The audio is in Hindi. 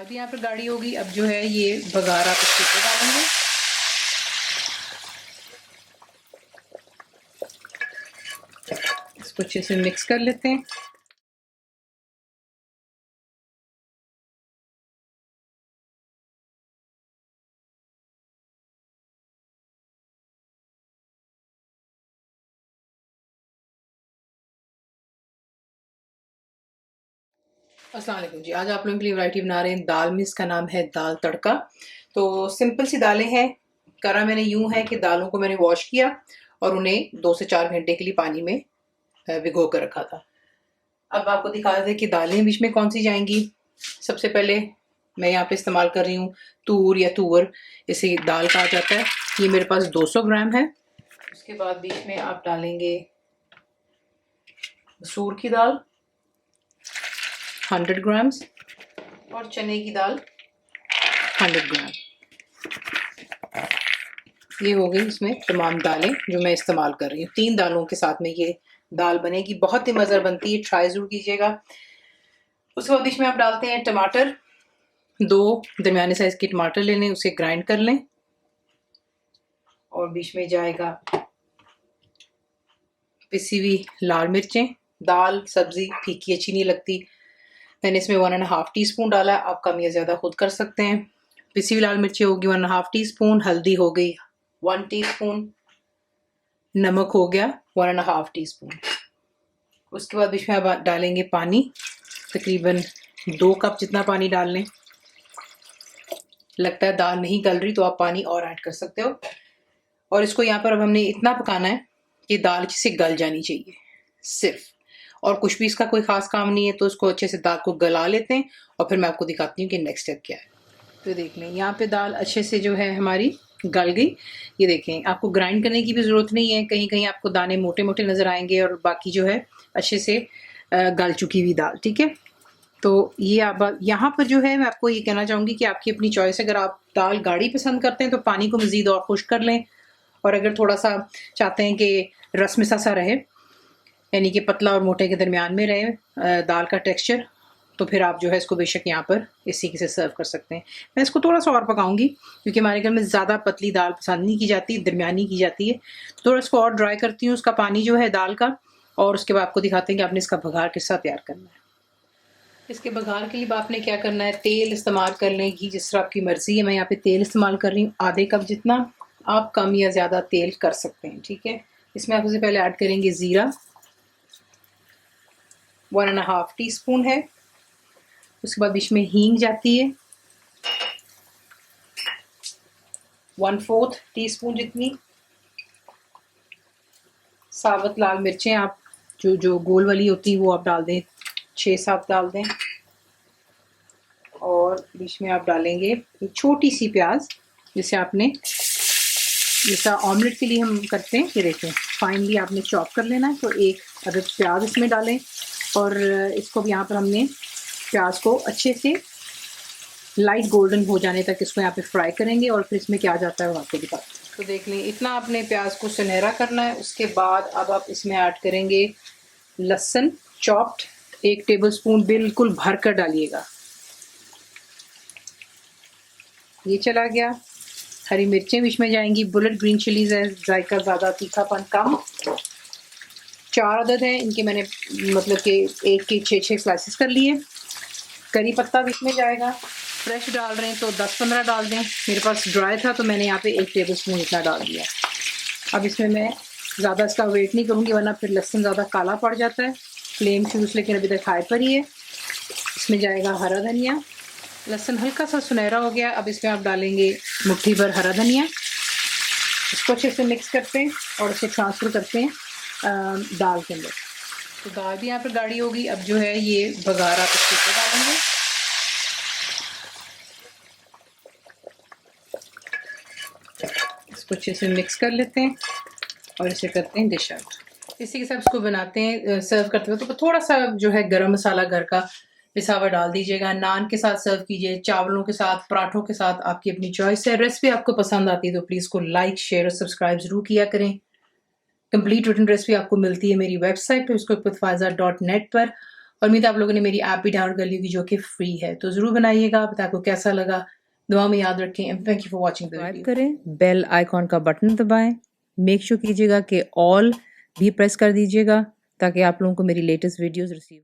दाल भी यहाँ पर गाढ़ी होगी। अब जो है ये बघार आप इसके ऊपर डालेंगे। इसको अच्छे से मिक्स कर लेते हैं। अस्सलाम वालेकुम जी, आज आप लोगों के लिए वैरायटी बना रहे हैं दाल में। इसका नाम है दाल तड़का। तो सिंपल सी दालें हैं। करा मैंने यूं है कि दालों को मैंने वॉश किया और उन्हें 2 से 4 घंटे के लिए पानी में भिगो कर रखा था। अब आपको दिखा दें कि दालें बीच में कौन सी जाएंगी। सबसे पहले मैं यहाँ पे इस्तेमाल कर रही हूँ तूर या तुअर, इसे दाल कहा जाता है। ये मेरे पास 200 ग्राम है। उसके बाद बीच में आप डालेंगे मसूर की दाल 100 ग्राम्स और चने की दाल 100 ग्राम। ये हो गई इसमें तमाम दालें जो मैं इस्तेमाल कर रही हूँ। 3 दालों के साथ में ये दाल बनेगी, बहुत ही मज़ेदार बनती है, ट्राई ज़रूर कीजिएगा। उसके बाद इसमें आप डालते हैं टमाटर। 2 दरमियाने साइज़ के टमाटर ले लें, उसे ग्राइंड कर लें। और बीच में जाएगा पिसी हुई लाल मिर्चें। दाल सब्ज़ी फीकी अच्छी नहीं लगती, मैंने इसमें 1.5 टीस्पून डाला। आप कम या ज़्यादा खुद कर सकते हैं। पिसी हुई लाल मिर्ची होगी 1.5 टीस्पून, हल्दी हो गई 1 टीस्पून, नमक हो गया 1.5 टीस्पून। उसके बाद इसमें अब डालेंगे पानी, तकरीबन 2 कप जितना पानी डाल लें। लगता है दाल नहीं गल रही तो आप पानी और ऐड कर सकते हो। और इसको यहाँ पर अब हमने इतना पकाना है कि दाल अच्छे से गल जानी चाहिए सिर्फ, और कुछ भी इसका कोई ख़ास काम नहीं है। तो इसको अच्छे से दाल को गला लेते हैं और फिर मैं आपको दिखाती हूँ कि नेक्स्ट स्टेप क्या है। तो देख लें यहाँ पे दाल अच्छे से जो है हमारी गल गई। ये देखें, आपको ग्राइंड करने की भी ज़रूरत नहीं है। कहीं कहीं आपको दाने मोटे मोटे नज़र आएंगे और बाकी जो है अच्छे से गल चुकी हुई दाल, ठीक है। तो ये आप यहाँ पर जो है मैं आपको ये कहना चाहूँगी कि आपकी अपनी चॉइस। अगर आप दाल गाढ़ी पसंद करते हैं तो पानी को मज़ीद और खुश्क कर लें, और अगर थोड़ा सा चाहते हैं कि रस मिसा सा रहे, यानी कि पतला और मोटे के दरमियान में रहे दाल का टेक्सचर, तो फिर आप जो है इसको बेशक यहाँ पर इसी के से सर्व कर सकते हैं। मैं इसको थोड़ा सा और पकाऊंगी क्योंकि हमारे घर में ज़्यादा पतली दाल पसंद नहीं की जाती, दरमियानी की जाती है। थोड़ा इसको और ड्राई करती हूँ उसका पानी जो है दाल का, और उसके बाद आपको दिखाते हैं कि आपने इसका बघार किस तरह तैयार करना है। इसके बघार के लिए आपने क्या करना है, तेल इस्तेमाल कर लें, घी जिस तरह आपकी मर्ज़ी है। मैं यहाँ पे तेल इस्तेमाल कर रही हूँ आधे कप जितना, आप कम या ज़्यादा तेल कर सकते हैं, ठीक है। इसमें आप सबसे पहले ऐड करेंगे ज़ीरा 1.5 टीस्पून है। उसके बाद बीच में हींग जाती है 1/4 टीस्पून जितनी। साबुत लाल मिर्चें आप जो गोल वाली होती है वो आप डाल दें, 6-7 डाल दें। और बीच में आप डालेंगे एक छोटी सी प्याज, जिसे आपने जैसा ऑमलेट के लिए हम करते हैं, ये देखें फाइनली आपने चॉप कर लेना है। तो एक अदद प्याज इसमें डालें और इसको भी यहाँ पर हमने प्याज को अच्छे से लाइट गोल्डन हो जाने तक इसको यहाँ पे फ्राई करेंगे, और फिर इसमें क्या जाता है वो आपको दिखाते हैं। तो देख लें इतना आपने प्याज को सुनहरा करना है। उसके बाद अब आप इसमें ऐड करेंगे लहसुन चॉप्ड 1 टेबलस्पून, बिल्कुल भर कर डालिएगा। ये चला गया। हरी मिर्चें बीच में जाएंगी, बुलेट ग्रीन चिलीज है, जायका ज़्यादा तीखापन कम। 4 अदद हैं, इनके मैंने मतलब कि 1 के 6-6 स्लाइसिस कर लिए। करी पत्ता बीच में जाएगा। फ्रेश डाल रहे हैं तो 10-15 डाल दें, मेरे पास ड्राई था तो मैंने यहाँ पे 1 टेबलस्पून इतना डाल दिया। अब इसमें मैं ज़्यादा इसका वेट नहीं करूँगी वरना फिर लहसुन ज़्यादा काला पड़ जाता है। फ्लेम शुरू से लेकर अभी तक हाई पर ही है। इसमें जाएगा हरा धनिया। लहसुन हल्का सा सुनहरा हो गया, अब इसमें आप डालेंगे मुट्ठी भर हरा धनिया। इसको अच्छे से मिक्स करते हैं और इसे ट्रांसफ़र करते हैं दाल के अंदर। तो दाल भी यहाँ पर गाढ़ी होगी। अब जो है ये बघार आप इसके ऊपर डालेंगे। इसको अच्छे से मिक्स कर लेते हैं और इसे करते हैं डिश आउट। इसी के साथ इसको बनाते हैं, सर्व करते हुए तो थोड़ा सा जो है गरम मसाला घर का पिसा हुआ डाल दीजिएगा। नान के साथ सर्व कीजिए, चावलों के साथ, पराठों के साथ, आपकी अपनी चॉइस है। रेसिपी आपको पसंद आती है तो प्लीज़ को लाइक शेयर और सब्सक्राइब ज़रूर किया करें। कंप्लीट रिटन रेसिपी आपको मिलती है मेरी वेबसाइट पर, उसको faza.net पर। और उम्मीद है आप लोगों ने मेरी ऐप भी डाउनलोड कर ली होगी जो कि फ्री है। तो ज़रूर बनाइएगा, पता आपको कैसा लगा। दुआ में याद रखें and thank you for watching the video. करें, बेल आइकॉन का बटन दबाएं, मेक श्योर कीजिएगा कि ऑल भी प्रेस कर दीजिएगा ताकि आप लोगों को मेरी लेटेस्ट वीडियोस रिसीव